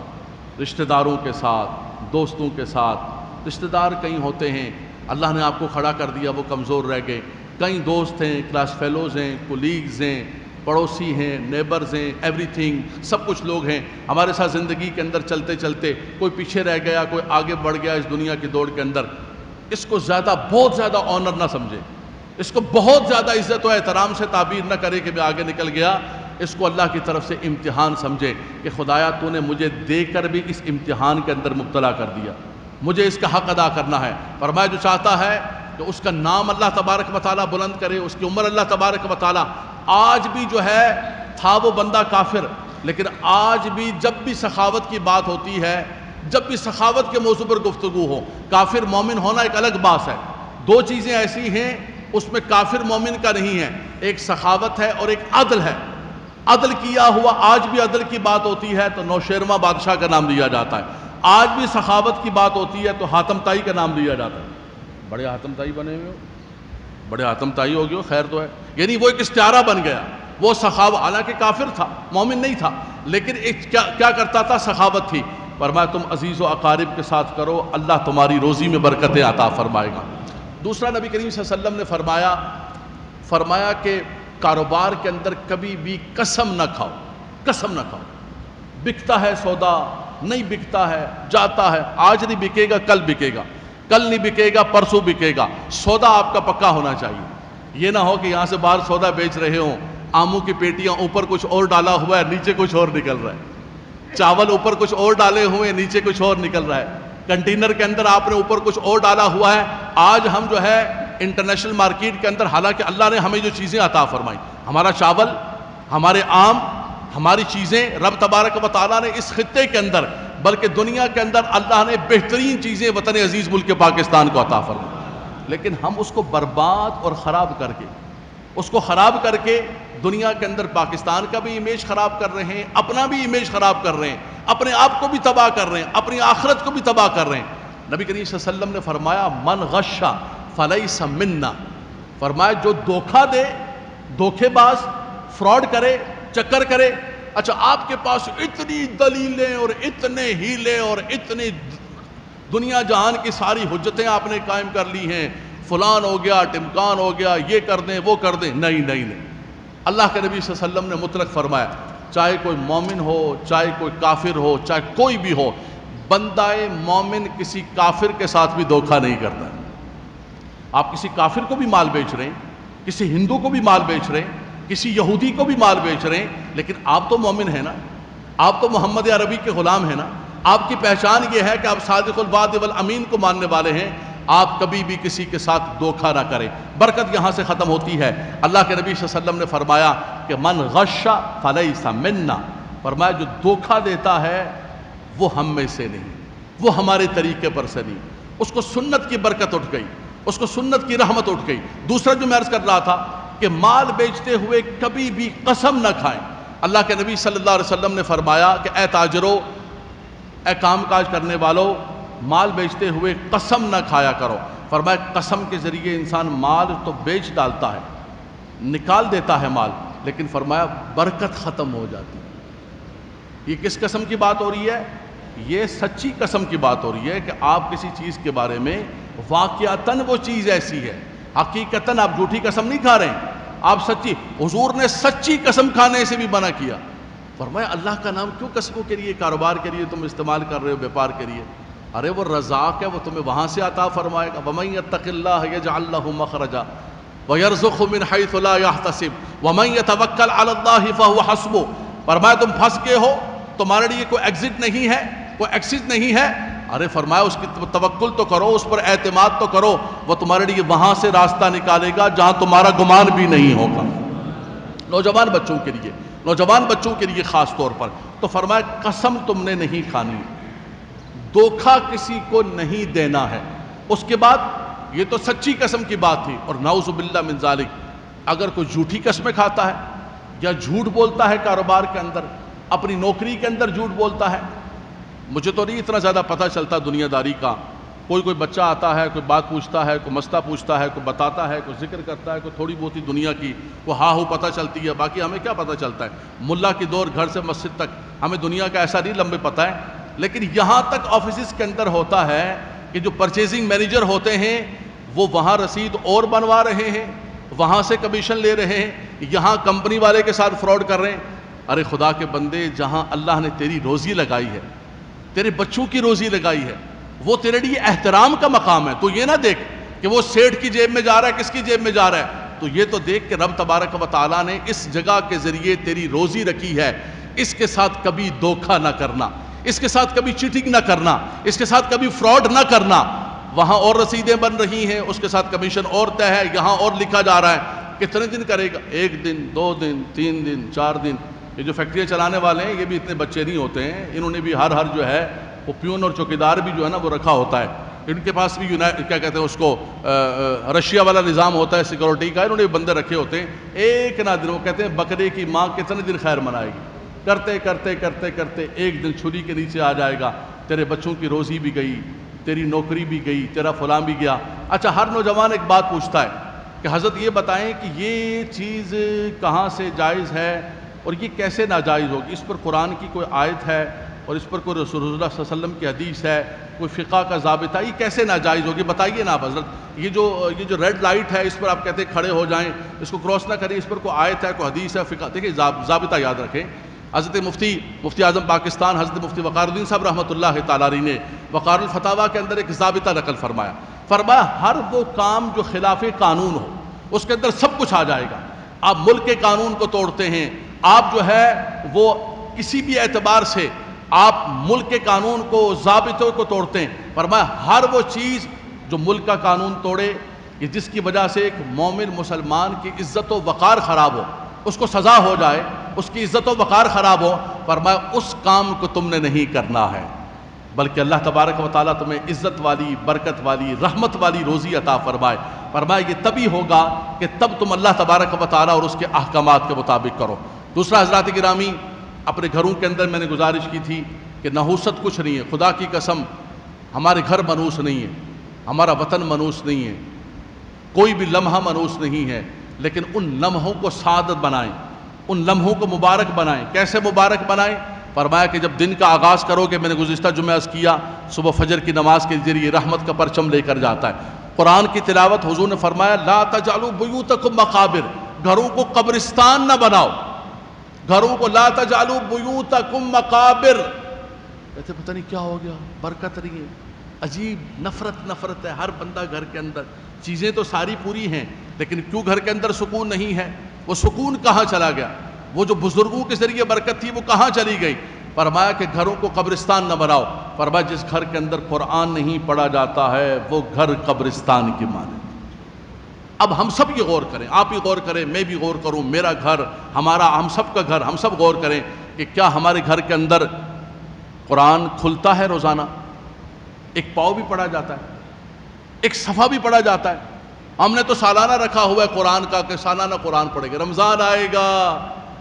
رشتہ داروں کے ساتھ، دوستوں کے ساتھ۔ رشتہ دار کئی ہوتے ہیں اللہ نے آپ کو کھڑا کر دیا، وہ کمزور رہ گئے، کئی دوست ہیں، کلاس فیلوز ہیں، کولیگز ہیں، پڑوسی ہیں، نیبرز ہیں، ایوری تھنگ، سب کچھ لوگ ہیں ہمارے ساتھ زندگی کے اندر چلتے چلتے، کوئی پیچھے رہ گیا، کوئی آگے بڑھ گیا اس دنیا کی دوڑ کے اندر۔ اس کو بہت زیادہ آنر نہ سمجھے، اس کو بہت زیادہ عزت و احترام سے تعبیر نہ کرے کہ میں آگے نکل گیا، اس کو اللہ کی طرف سے امتحان سمجھے کہ خدایا تو نے مجھے دے کر بھی اس امتحان کے اندر مبتلا کر دیا، مجھے اس کا حق ادا کرنا ہے۔ فرمایا جو چاہتا ہے کہ اس کا نام اللہ تبارک و تعالیٰ بلند کرے، اس کی عمر اللہ تبارک و تعالیٰ، آج بھی جو ہے تھا وہ بندہ کافر، لیکن آج بھی جب بھی سخاوت کی بات ہوتی ہے، جب بھی سخاوت کے موضوع پر گفتگو ہو، کافر مومن ہونا ایک الگ بات ہے، دو چیزیں ایسی ہیں اس میں کافر مومن کا نہیں ہے، ایک سخاوت ہے اور ایک عدل ہے۔ عدل کیا ہوا، آج بھی عدل کی بات ہوتی ہے تو نوشیروان بادشاہ کا نام لیا جاتا ہے، آج بھی سخاوت کی بات ہوتی ہے تو حاتم طائی کا نام لیا جاتا ہے۔ بڑے حاتم طائی بنے ہوئے ہو، بڑے حاتم طائی ہو گئے ہو، خیر تو ہے، یعنی وہ ایک استعارہ بن گیا، وہ سخاوت، حالانکہ کافر تھا، مومن نہیں تھا، لیکن کیا کرتا تھا؟ سخاوت تھی۔ فرمایا تم عزیز و اقارب کے ساتھ کرو، اللہ تمہاری روزی میں برکتیں عطا فرمائے گا۔ دوسرا نبی کریم صلی اللہ علیہ وسلم نے فرمایا کہ کاروبار کے اندر کبھی بھی قسم نہ کھاؤ، قسم نہ کھاؤ۔ بکتا ہے سودا، نہیں بکتا ہے، جاتا ہے، آج نہیں بکے گا کل بکے گا، کل نہیں بکے گا پرسوں بکے گا، سودا آپ کا پکا ہونا چاہیے۔ یہ نہ ہو کہ یہاں سے باہر سودا بیچ رہے ہوں، آموں کی پیٹیاں اوپر کچھ اور ڈالا ہوا ہے، نیچے کچھ اور نکل رہا ہے، چاول اوپر کچھ اور ڈالے ہوئے، نیچے کچھ اور نکل رہا ہے، کنٹینر کے اندر آپ نے اوپر کچھ اور ڈالا ہوا ہے۔ آج ہم جو ہے انٹرنیشنل مارکیٹ کے اندر، حالانکہ اللہ نے ہمیں جو چیزیں عطا فرمائی، ہمارا چاول، ہمارے آم، ہماری چیزیں، رب تبارک و تعالیٰ نے اس خطے کے اندر، بلکہ دنیا کے اندر اللہ نے بہترین چیزیں وطن عزیز ملک پاکستان کو عطا فرمائی، لیکن ہم اس کو برباد اور خراب کر کے دنیا کے اندر پاکستان کا بھی امیج خراب کر رہے ہیں، اپنا بھی امیج خراب کر رہے ہیں، اپنے آپ کو بھی تباہ کر رہے ہیں، اپنی آخرت کو بھی تباہ کر رہے ہیں۔ نبی کریم صلی اللہ علیہ وسلم نے فرمایا من غش فلیس منا، فرمایا جو دھوکہ دے، دھوکے باز، فراڈ کرے، چکر کرے، اچھا آپ کے پاس اتنی دلیلیں اور اتنے ہیلے اور اتنی دنیا جہان کی ساری حجتیں آپ نے قائم کر لی ہیں، فلان ہو گیا، ٹمکان ہو گیا، یہ کر دیں وہ کر دیں، نہیں نہیں نہیں، اللہ کے نبی صلی اللہ علیہ وسلم نے مطلق فرمایا چاہے کوئی مومن ہو، چاہے کوئی کافر ہو، چاہے کوئی بھی ہو، بندہ مومن کسی کافر کے ساتھ بھی دھوکہ نہیں کرتا ہے۔ آپ کسی کافر کو بھی مال بیچ رہے ہیں، کسی ہندو کو بھی مال بیچ رہے ہیں، کسی یہودی کو بھی مال بیچ رہے ہیں، لیکن آپ تو مومن ہیں نا، آپ تو محمد عربی کے غلام ہیں نا۔ آپ کی پہچان یہ ہے کہ آپ صادق الوعد والامین کو ماننے والے ہیں۔ آپ کبھی بھی کسی کے ساتھ دھوکہ نہ کریں۔ برکت یہاں سے ختم ہوتی ہے۔ اللہ کے نبی صلی اللہ علیہ وسلم نے فرمایا کہ من غش فلیس منا، فرمایا جو دھوکہ دیتا ہے وہ ہم میں سے نہیں، وہ ہمارے طریقے پر سے نہیں۔ اس کو سنت کی برکت اٹھ گئی، اس کو سنت کی رحمت اٹھ گئی۔ دوسرا جو میں عرض کر رہا تھا کہ مال بیچتے ہوئے کبھی بھی قسم نہ کھائیں۔ اللہ کے نبی صلی اللہ علیہ وسلم نے فرمایا کہ اے تاجرو، اے کام کاج کرنے والو، مال بیچتے ہوئے قسم نہ کھایا کرو۔ فرمایا قسم کے ذریعے انسان مال تو بیچ ڈالتا ہے، نکال دیتا ہے مال، لیکن فرمایا برکت ختم ہو جاتی ہے۔ یہ کس قسم کی بات ہو رہی ہے؟ یہ سچی قسم کی بات ہو رہی ہے کہ آپ کسی چیز کے بارے میں واقعتاً وہ چیز ایسی ہے، حقیقتاً آپ جھوٹی قسم نہیں کھا رہے ہیں، آپ سچی۔ حضور نے سچی قسم کھانے سے بھی منع کیا۔ فرمایا اللہ کا نام کیوں قسموں کے لیے، کاروبار کے لیے تم استعمال کر رہے ہو، بیپار کے لیے؟ ارے وہ رزاق ہے، وہ تمہیں وہاں سے عطا فرمائے گا۔ وَمَن يَتَّقِ اللَّهَ يَجْعَل لَّهُ مَخْرَجًا وَيَرْزُقْهُ مِنْ حَيْثُ لَا يَحْتَسِبُ وَمَن يَتَوَكَّلْ عَلَى اللَّهِ فَهُوَ حَسْبُهُ۔ فرمایا تم پھنس گئے ہو، تمہارے لیے کوئی ایگزٹ نہیں ہے، کوئی ایکسٹ نہیں ہے۔ ارے فرمایا اس کی توکل تو کرو، اس پر اعتماد تو کرو، وہ تمہارے لیے وہاں سے راستہ نکالے گا جہاں تمہارا گمان بھی نہیں ہوگا۔ نوجوان بچوں کے لیے، نوجوان بچوں کے لیے خاص طور پر تو فرمایا قسم تم نے نہیں کھانی، دھوکہ کسی کو نہیں دینا ہے۔ اس کے بعد یہ تو سچی قسم کی بات تھی، اور نعوذ باللہ من ذالک اگر کوئی جھوٹی قسمیں کھاتا ہے یا جھوٹ بولتا ہے کاروبار کے اندر، اپنی نوکری کے اندر جھوٹ بولتا ہے۔ مجھے تو نہیں اتنا زیادہ پتہ چلتا دنیا داری کا، کوئی بچہ آتا ہے، کوئی بات پوچھتا ہے، کوئی مسئلہ پوچھتا ہے، کوئی بتاتا ہے، کوئی ذکر کرتا ہے، کوئی تھوڑی بہت ہی دنیا کی وہ ہاں ہو پتہ چلتی ہے، باقی ہمیں کیا پتہ چلتا ہے؟ ملا کی دور گھر سے مسجد تک ہمیں دنیا کا ایسا نہیں لمبے پتہ ہے، لیکن یہاں تک آفیسز کے اندر ہوتا ہے کہ جو پرچیزنگ مینیجر ہوتے ہیں وہ وہاں رسید اور بنوا رہے ہیں، وہاں سے کمیشن لے رہے ہیں، یہاں کمپنی والے کے ساتھ فراڈ کر رہے ہیں۔ ارے خدا کے بندے، جہاں اللہ نے تیری روزی لگائی ہے، تیرے بچوں کی روزی لگائی ہے، وہ تیرے لیے احترام کا مقام ہے۔ تو یہ نہ دیکھ کہ وہ سیٹھ کی جیب میں جا رہا ہے، کس کی جیب میں جا رہا ہے، تو یہ تو دیکھ کہ رب تبارک و تعالیٰ نے اس جگہ کے ذریعے تیری روزی رکھی ہے، اس کے ساتھ کبھی دھوکہ نہ کرنا، اس کے ساتھ کبھی چیٹنگ نہ کرنا، اس کے ساتھ کبھی فراڈ نہ کرنا۔ وہاں اور رسیدیں بن رہی ہیں، اس کے ساتھ کمیشن اور طے ہے، یہاں اور لکھا جا رہا ہے۔ کتنے دن کرے گا؟ 1 دن، 2 دن، 3 دن، 4 دن۔ یہ جو فیکٹریاں چلانے والے ہیں یہ بھی اتنے بچے نہیں ہوتے ہیں، انہوں نے بھی ہر جو ہے وہ پیون اور چوکیدار بھی جو ہے نا وہ رکھا ہوتا ہے، ان کے پاس بھی کیا کہتے ہیں اس کو رشیا والا نظام ہوتا ہے سیکورٹی کا، انہوں نے بھی بندے رکھے ہوتے ہیں۔ ایک نہ دن، وہ کہتے ہیں بکرے کی ماں کتنے دن خیر منائے گی، کرتے کرتے کرتے کرتے ایک دن چھری کے نیچے آ جائے گا، تیرے بچوں کی روزی بھی گئی، تیری نوکری بھی گئی، تیرا فلاں بھی گیا۔ اچھا، ہر نوجوان ایک بات پوچھتا ہے کہ حضرت یہ بتائیں کہ یہ چیز کہاں سے جائز ہے اور یہ کیسے ناجائز ہوگی؟ اس پر قرآن کی کوئی آیت ہے اور اس پر کوئی رسول اللہ صلی اللہ علیہ وسلم کی حدیث ہے، کوئی فقہ کا ضابطہ، یہ کیسے ناجائز ہوگی؟ بتائیے نا آپ حضرت۔ یہ جو ریڈ لائٹ ہے اس پر آپ کہتے ہیں کھڑے ہو جائیں، اس کو کراس نہ کریں، اس پر کوئی آیت ہے، کوئی حدیث ہے، فقہ؟ دیکھیں ضابطہ یاد رکھیں۔ حضرت مفتی اعظم پاکستان حضرت مفتی وقار الدین صاحب رحمۃ اللہ تعالیٰ علیہ نے وقار الفتاویٰ کے اندر ایک ضابطہ نقل فرمایا، ہر وہ کام جو خلاف قانون ہو اس کے اندر سب کچھ آ جائے گا۔ آپ ملک کے قانون کو توڑتے ہیں، آپ جو ہے وہ کسی بھی اعتبار سے آپ ملک کے قانون کو، ضابطوں کو توڑتے ہیں، فرمایا ہر وہ چیز جو ملک کا قانون توڑے کہ جس کی وجہ سے ایک مومن مسلمان کی عزت و وقار خراب ہو، اس کو سزا ہو جائے، اس کی عزت و وقار خراب ہو، فرمایا اس کام کو تم نے نہیں کرنا ہے، بلکہ اللہ تبارک و تعالیٰ تمہیں عزت والی، برکت والی، رحمت والی روزی عطا فرمائے۔ فرمایا یہ تبھی ہوگا کہ تب تم اللہ تبارک و تعالیٰ اور اس کے احکامات کے مطابق کرو۔ دوسرا حضرات گرامی، اپنے گھروں کے اندر میں نے گزارش کی تھی کہ نحوست کچھ نہیں ہے، خدا کی قسم ہمارے گھر منحوس نہیں ہے، ہمارا وطن منحوس نہیں ہے، کوئی بھی لمحہ منحوس نہیں ہے، لیکن ان لمحوں کو سعادت بنائیں، ان لمحوں کو مبارک بنائیں۔ کیسے مبارک بنائیں؟ فرمایا کہ جب دن کا آغاز کرو گے، میں نے گزشتہ جمعہ عرض کیا، صبح فجر کی نماز کے ذریعے رحمت کا پرچم لے کر جاتا ہے۔ قرآن کی تلاوت، حضور نے فرمایا لا تجعلوا بیوتکم مقابر، گھروں کو قبرستان نہ بناؤ۔ گھروں کو لا تجعلوا بیوتکم مقابر، کہتے پتہ نہیں کیا ہو گیا، برکت نہیں ہے، عجیب نفرت ہے ہر بندہ گھر کے اندر، چیزیں تو ساری پوری ہیں لیکن کیوں گھر کے اندر سکون نہیں ہے؟ وہ سکون کہاں چلا گیا؟ وہ جو بزرگوں کے ذریعے برکت تھی وہ کہاں چلی گئی؟ فرمایا کہ گھروں کو قبرستان نہ بناؤ، فرمایا جس گھر کے اندر قرآن نہیں پڑھا جاتا ہے وہ گھر قبرستان کی مانند۔ اب ہم سب یہ غور کریں، آپ بھی غور کریں، میں بھی غور کروں، میرا گھر، ہمارا، ہم سب کا گھر، ہم سب غور کریں کہ کیا ہمارے گھر کے اندر قرآن کھلتا ہے روزانہ؟ ایک پاؤ بھی پڑھا جاتا ہے، ایک صفحہ بھی پڑھا جاتا ہے؟ ہم نے تو سالانہ رکھا ہوا ہے قرآن کا کہ سالانہ قرآن پڑھے گا، رمضان آئے گا،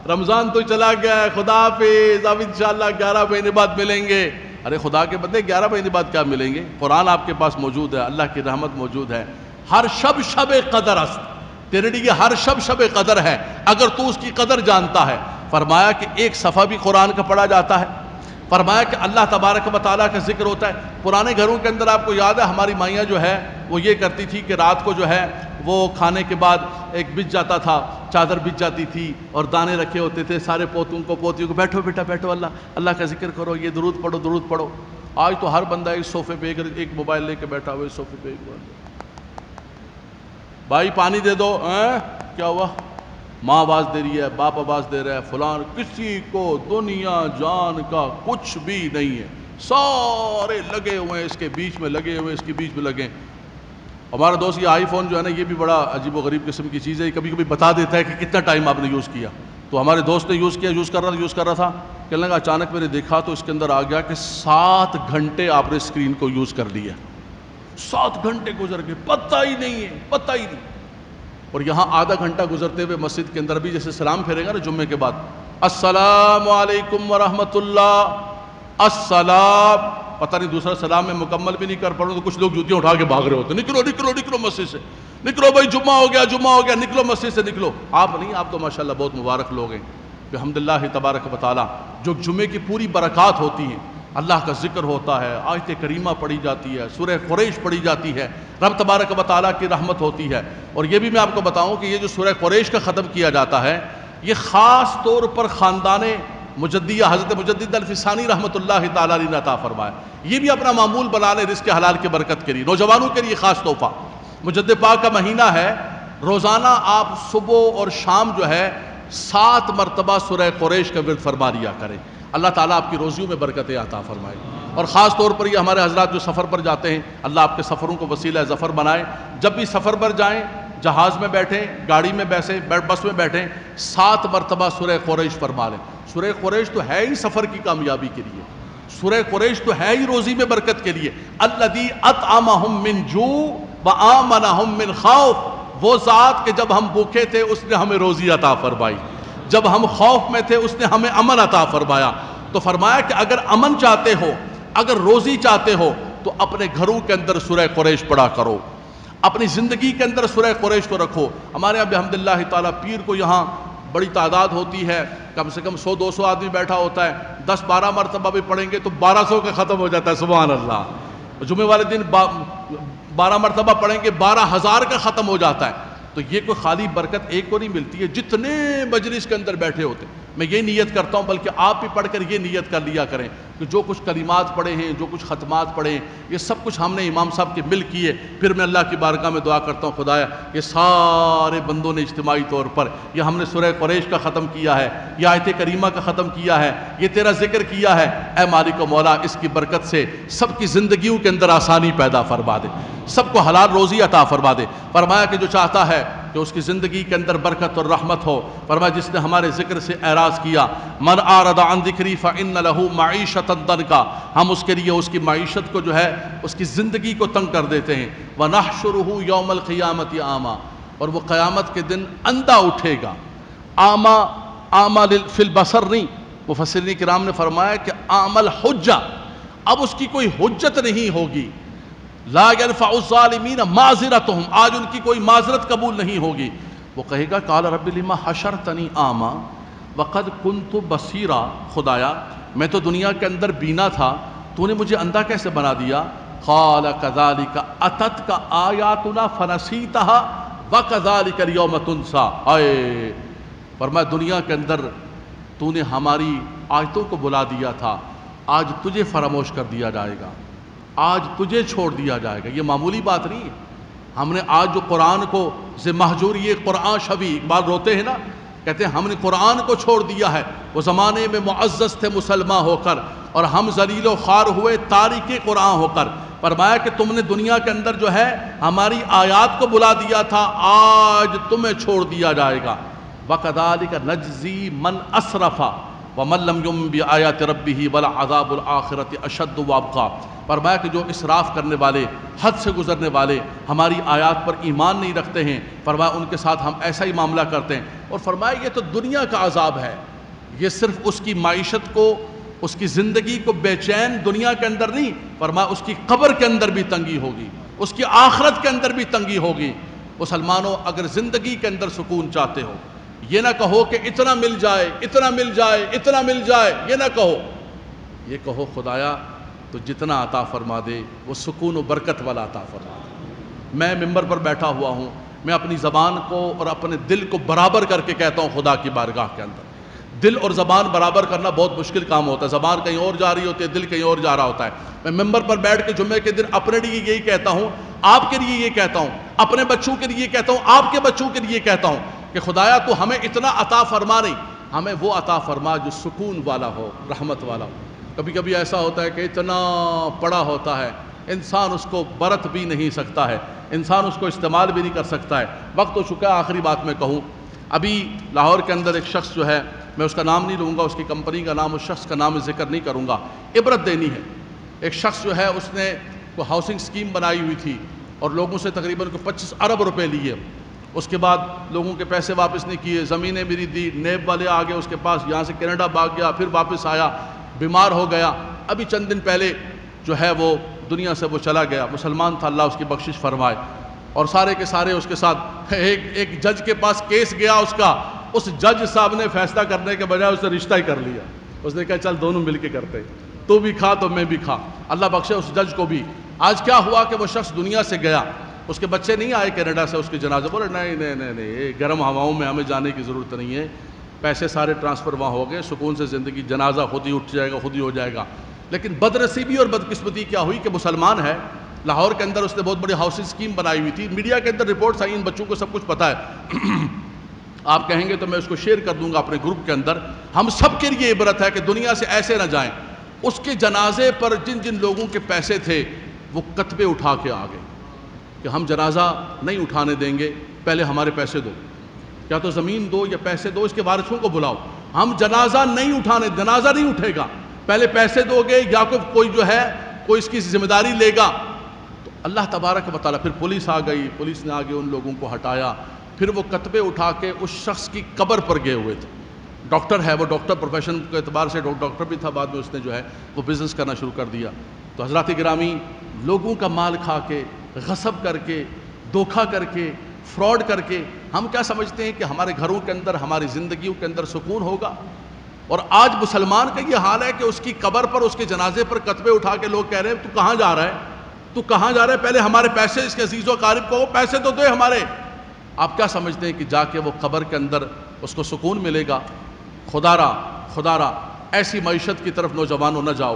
رمضان تو چلا گیا ہے، خدا حافظ، اب انشاءاللہ 11 مہینے بعد ملیں گے۔ ارے خدا کے بندے 11 مہینے بعد کیا ملیں گے؟ قرآن آپ کے پاس موجود ہے، اللہ کی رحمت موجود ہے، ہر شب شب قدر است، تیرے لیے ہر شب شب قدر ہے اگر تو اس کی قدر جانتا ہے۔ فرمایا کہ ایک صفحہ بھی قرآن کا پڑھا جاتا ہے، فرمایا کہ اللہ تبارک و تعالیٰ کا ذکر ہوتا ہے۔ پرانے گھروں کے اندر آپ کو یاد ہے ہماری مائیاں جو ہے وہ یہ کرتی تھی کہ رات کو جو ہے وہ کھانے کے بعد ایک بچ جاتا تھا، چادر بچ جاتی تھی اور دانے رکھے ہوتے تھے، سارے پوتوں کو پوتیوں کو، بیٹھو بیٹا بیٹھو، اللہ کا ذکر کرو، یہ درود پڑھو درود پڑھو۔ آج تو ہر بندہ ایک صوفے پہ ایک موبائل لے کے بیٹھا ہوا ہے، صوفے پہ ایک بھائی پانی دے دو، کیا ہوا؟ ماں آواز دے رہی ہے، باپ آواز دے رہا ہے، فلان، کسی کو دنیا جان کا کچھ بھی نہیں ہے، سارے لگے ہوئے ہیں اس کے بیچ میں، لگے ہوئے اس کے بیچ میں لگے۔ ہمارا دوست یہ آئی فون جو ہے نا یہ بھی بڑا عجیب و غریب قسم کی چیز ہے، کبھی کبھی بتا دیتا ہے کہ کتنا ٹائم آپ نے یوز کیا۔ تو ہمارے دوست نے یوز کر رہا تھا، کہنے لگا اچانک میں نے دیکھا تو اس کے اندر آ گیا کہ 7 گھنٹے آپ نے اسکرین کو یوز کر لیا، 7 گھنٹے گزر گئے، پتہ ہی نہیں ہے، پتہ ہی نہیں۔ اور یہاں آدھا گھنٹہ گزرتے ہوئے مسجد کے اندر بھی جیسے سلام پھیرے گا نا جمعے کے بعد، السلام علیکم ورحمۃ اللہ، السلام، پتہ نہیں دوسرا سلام میں مکمل بھی نہیں کر پڑوں تو کچھ لوگ جوتیاں اٹھا کے بھاگ رہے ہوتے، نکلو مسجد سے، نکلو بھائی، جمعہ ہو گیا، نکلو مسجد سے نکلو۔ آپ نہیں، آپ تو ماشاءاللہ بہت مبارک لوگ ہیں، الحمدللہ تبارک و تعالی، جو جمعے کی پوری برکات ہوتی ہیں، اللہ کا ذکر ہوتا ہے، آیت کریمہ پڑھی جاتی ہے، سورہ قریش پڑھی جاتی ہے، رب تبارک و تعالیٰ کی رحمت ہوتی ہے۔ اور یہ بھی میں آپ کو بتاؤں کہ یہ جو سورہ قریش کا ختم کیا جاتا ہے یہ خاص طور پر خاندان مجدیہ حضرت مجدد الفسانی رحمت اللہ تعالیٰ علیہ نے عطا فرمایا، یہ بھی اپنا معمول بنا لیں رزق حلال کے برکت کے لیے، نوجوانوں کے لیے خاص تحفہ۔ مجدد پاک کا مہینہ ہے، روزانہ آپ صبح اور شام جو ہے 7 مرتبہ سورہ قریش کا ورد فرما لیا کریں، اللہ تعالیٰ آپ کی روزیوں میں برکتیں عطا فرمائے۔ اور خاص طور پر یہ ہمارے حضرات جو سفر پر جاتے ہیں، اللہ آپ کے سفروں کو وسیلہ ظفر بنائے، جب بھی سفر پر جائیں، جہاز میں بیٹھیں، گاڑی میں بس میں بیٹھیں، 7 مرتبہ سورہ قریش فرما لیں۔ سورہ قریش تو ہے ہی سفر کی کامیابی کے لیے، سورہ قریش تو ہے ہی روزی میں برکت کے لیے۔ الذی اطعمہم من جوع وآمنہم من خوف، وہ ذات کہ جب ہم بھوکے تھے اس نے ہمیں روزی عطا فرمائی، جب ہم خوف میں تھے اس نے ہمیں امن عطا فرمایا۔ تو فرمایا کہ اگر امن چاہتے ہو، اگر روزی چاہتے ہو تو اپنے گھروں کے اندر سورہ قریش پڑھا کرو، اپنی زندگی کے اندر سورہ قریش کو رکھو۔ ہمارے یہاں بحمداللہ تعالیٰ پیر کو یہاں بڑی تعداد ہوتی ہے، کم سے کم 100-200 آدمی بیٹھا ہوتا ہے، 10-12 مرتبہ بھی پڑھیں گے تو 1200 کا ختم ہو جاتا ہے، سبحان اللہ۔ جمعے والے دن 12 مرتبہ پڑھیں گے 12,000 کا ختم ہو جاتا ہے۔ تو یہ کوئی خالی برکت ایک کو نہیں ملتی ہے، جتنے مجلس کے اندر بیٹھے ہوتے ہیں۔ میں یہ نیت کرتا ہوں، بلکہ آپ بھی پڑھ کر یہ نیت کر لیا کریں کہ جو کچھ کلمات پڑھے ہیں، جو کچھ ختمات پڑھے ہیں، یہ سب کچھ ہم نے امام صاحب کے مل کیے۔ پھر میں اللہ کی بارگاہ میں دعا کرتا ہوں، خدایا یہ سارے بندوں نے اجتماعی طور پر یہ ہم نے سورہ قریش کا ختم کیا ہے، یہ آیت کریمہ کا ختم کیا ہے، یہ تیرا ذکر کیا ہے، اے مالک و مولا اس کی برکت سے سب کی زندگیوں کے اندر آسانی پیدا فرما دے، سب کو حلال روزی عطا فرما دے۔ فرمایا کہ جو چاہتا ہے کہ اس کی زندگی کے اندر برکت اور رحمت ہو، فرمایا جس نے ہمارے ذکر سے اعراض کیا، من اعرض عن ذکری فإن له معیشۃ ضنکا، ہم اس کے لیے اس کی معیشت کو جو ہے اس کی زندگی کو تنگ کر دیتے ہیں، ونحشرہ یوم القیامۃ اعمیٰ، اور وہ قیامت کے دن اندھا اٹھے گا، اعمیٰ فی البصر نہیں، مفسرین کرام نے فرمایا کہ اعمیٰ الحجہ، اب اس کی کوئی حجت نہیں ہوگی، لا ينفع الظالمین معذرتہم، آج ان کی کوئی معذرت قبول نہیں ہوگی۔ وہ کہے گا قال رب لما حشرتنی اعمیٰ وقد كنت بصیرا، خدایا میں تو دنیا کے اندر بینا تھا، تو نے مجھے اندھا کیسے بنا دیا؟ قال كذلك اتتك آیاتنا فنسیتها وكذلك اليوم تنسى، فرمایا دنیا کے اندر تو نے ہماری آیتوں کو بلا دیا تھا، آج تجھے فراموش کر دیا جائے گا، آج تجھے چھوڑ دیا جائے گا۔ یہ معمولی بات نہیں ہے۔ ہم نے آج جو قرآن کو محجور، یہ قرآن شبی، اقبال روتے ہیں نا، کہتے ہیں ہم نے قرآن کو چھوڑ دیا ہے۔ وہ زمانے میں معزز تھے مسلمان ہو کر، اور ہم ذلیل و خوار ہوئے تارک قرآن ہو کر۔ فرمایا کہ تم نے دنیا کے اندر جو ہے ہماری آیات کو بلا دیا تھا، آج تمہیں چھوڑ دیا جائے گا۔ وَكَذَلِكَ نَجْزِي مَنْ أَسْرَفَ وَمَنْ لَمْ يُؤْمِنْ بِآيَاتِ رَبِّهِ وَلَعَذَابُ الْآخِرَةِ أَشَدُّ وَأَبْقَىٰ۔ فرمایا کہ جو اسراف کرنے والے، حد سے گزرنے والے، ہماری آیات پر ایمان نہیں رکھتے ہیں، فرمایا ان کے ساتھ ہم ایسا ہی معاملہ کرتے ہیں۔ اور فرمایا یہ تو دنیا کا عذاب ہے، یہ صرف اس کی معیشت کو، اس کی زندگی کو بے چین دنیا کے اندر نہیں، فرمایا اس کی قبر کے اندر بھی تنگی ہوگی، اس کی آخرت کے اندر بھی تنگی ہوگی۔ مسلمانوں، اگر زندگی کے اندر سکون چاہتے ہو، یہ نہ کہو کہ اتنا مل جائے، اتنا مل جائے، اتنا مل جائے، یہ نہ کہو، یہ کہو خدایا تو جتنا عطا فرما دے وہ سکون و برکت والا عطا فرما دے۔ میں ممبر پر بیٹھا ہوا ہوں، میں اپنی زبان کو اور اپنے دل کو برابر کر کے کہتا ہوں خدا کی بارگاہ کے اندر۔ دل اور زبان برابر کرنا بہت مشکل کام ہوتا ہے، زبان کہیں اور جا رہی ہوتی ہے، دل کہیں اور جا رہا ہوتا ہے۔ میں ممبر پر بیٹھ کے جمعے کے دن اپنے لیے یہی کہتا ہوں، آپ کے لیے یہ کہتا ہوں، اپنے بچوں کے لیے کہتا ہوں، آپ کے بچوں کے لیے کہتا ہوں کہ خدایا تو ہمیں اتنا عطا فرما نہیں، ہمیں وہ عطا فرما جو سکون والا ہو، رحمت والا ہو۔ کبھی کبھی ایسا ہوتا ہے کہ اتنا پڑا ہوتا ہے، انسان اس کو برت بھی نہیں سکتا ہے، انسان اس کو استعمال بھی نہیں کر سکتا ہے۔ وقت ہو چکا ہے، آخری بات میں کہوں، ابھی لاہور کے اندر ایک شخص جو ہے، میں اس کا نام نہیں لوں گا، اس کی کمپنی کا نام، اس شخص کا نام ذکر نہیں کروں گا، عبرت دینی ہے۔ ایک شخص جو ہے اس نے کوئی ہاؤسنگ سکیم بنائی ہوئی تھی اور لوگوں سے تقریباً 25 ارب روپے لیے، اس کے بعد لوگوں کے پیسے واپس نہیں کیے، زمینیں بھی نہیں دی، نیب والے آگے اس کے پاس، یہاں سے کینیڈا بھاگ گیا، پھر واپس آیا، بیمار ہو گیا، ابھی چند دن پہلے جو ہے وہ دنیا سے وہ چلا گیا۔ مسلمان تھا، اللہ اس کی بخشش فرمائے۔ اور سارے کے سارے اس کے ساتھ ایک جج کے پاس کیس گیا اس کا، اس جج صاحب نے فیصلہ کرنے کے بجائے اس سے رشتہ ہی کر لیا، اس نے کہا چل دونوں مل کے کرتے، تو بھی کھا تو میں بھی کھا، اللہ بخشے اس جج کو بھی۔ آج کیا ہوا کہ وہ شخص دنیا سے گیا، اس کے بچے نہیں آئے کینیڈا سے اس کے جنازے، بولے نہیں نہیں نہیں نہیں، گرم ہواؤں میں ہمیں جانے کی ضرورت نہیں ہے، پیسے سارے ٹرانسفر وہاں ہو گئے، سکون سے زندگی، جنازہ خود ہی اٹھ جائے گا، خود ہی ہو جائے گا۔ لیکن بدنصیبی اور بدقسمتی کیا ہوئی کہ مسلمان ہے، لاہور کے اندر اس نے بہت بڑی ہاؤسنگ سکیم بنائی ہوئی تھی، میڈیا کے اندر رپورٹس آئی، ان بچوں کو سب کچھ پتہ ہے، آپ کہیں گے تو میں اس کو شیئر کر دوں گا اپنے گروپ کے اندر۔ ہم سب کے لیے عبرت ہے کہ دنیا سے ایسے نہ جائیں۔ اس کے جنازے پر جن جن لوگوں کے پیسے تھے وہ کتبے اٹھا کے آ گئے کہ ہم جنازہ نہیں اٹھانے دیں گے، پہلے ہمارے پیسے دو، یا تو زمین دو یا پیسے دو، اس کے وارثوں کو بلاؤ، ہم جنازہ نہیں اٹھانے، جنازہ نہیں اٹھے گا، پہلے پیسے دو گے یا کوئی جو ہے کوئی اس کی ذمہ داری لے گا۔ تو اللہ تبارک و تعالیٰ، پھر پولیس آ گئی، پولیس نے آگے ان لوگوں کو ہٹایا، پھر وہ کتبے اٹھا کے اس شخص کی قبر پر گئے ہوئے تھے۔ ڈاکٹر ہے وہ، ڈاکٹر پروفیشن کے اعتبار سے ڈاکٹر بھی تھا، بعد میں اس نے جو ہے وہ بزنس کرنا شروع کر دیا۔ تو حضرات گرامی، لوگوں کا مال کھا کے، غصب کر کے، دھوکہ کر کے، فراڈ کر کے ہم کیا سمجھتے ہیں کہ ہمارے گھروں کے اندر، ہماری زندگیوں کے اندر سکون ہوگا؟ اور آج مسلمان کا یہ حال ہے کہ اس کی قبر پر، اس کے جنازے پر کتبے اٹھا کے لوگ کہہ رہے ہیں تو کہاں جا رہا ہے، تو کہاں جا رہا ہے، پہلے ہمارے پیسے، اس کے عزیز و اقارب کو پیسے تو دے ہمارے۔ آپ کیا سمجھتے ہیں کہ جا کے وہ قبر کے اندر اس کو سکون ملے گا؟ خدا را ایسی معیشت کی طرف نوجوانوں نہ جاؤ،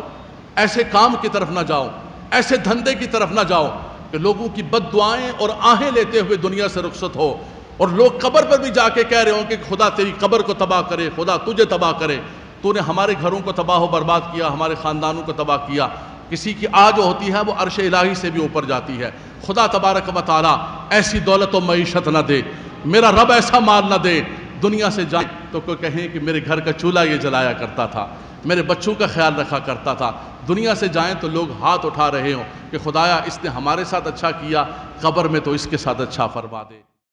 ایسے کام کی طرف نہ جاؤ، ایسے دھندے کی طرف نہ جاؤ کہ لوگوں کی بد دعائیں اور آہیں لیتے ہوئے دنیا سے رخصت ہو، اور لوگ قبر پر بھی جا کے کہہ رہے ہوں کہ خدا تیری قبر کو تباہ کرے، خدا تجھے تباہ کرے، تو نے ہمارے گھروں کو تباہ و برباد کیا، ہمارے خاندانوں کو تباہ کیا۔ کسی کی آج ہوتی ہے وہ عرش الہی سے بھی اوپر جاتی ہے۔ خدا تبارک و تعالیٰ ایسی دولت و معیشت نہ دے، میرا رب ایسا مال نہ دے، دنیا سے جائیں تو کوئی کہیں کہ میرے گھر کا چولہا یہ جلایا کرتا تھا، میرے بچوں کا خیال رکھا کرتا تھا۔ دنیا سے جائیں تو لوگ ہاتھ اٹھا رہے ہوں کہ خدایا اس نے ہمارے ساتھ اچھا کیا، قبر میں تو اس کے ساتھ اچھا فرما دے۔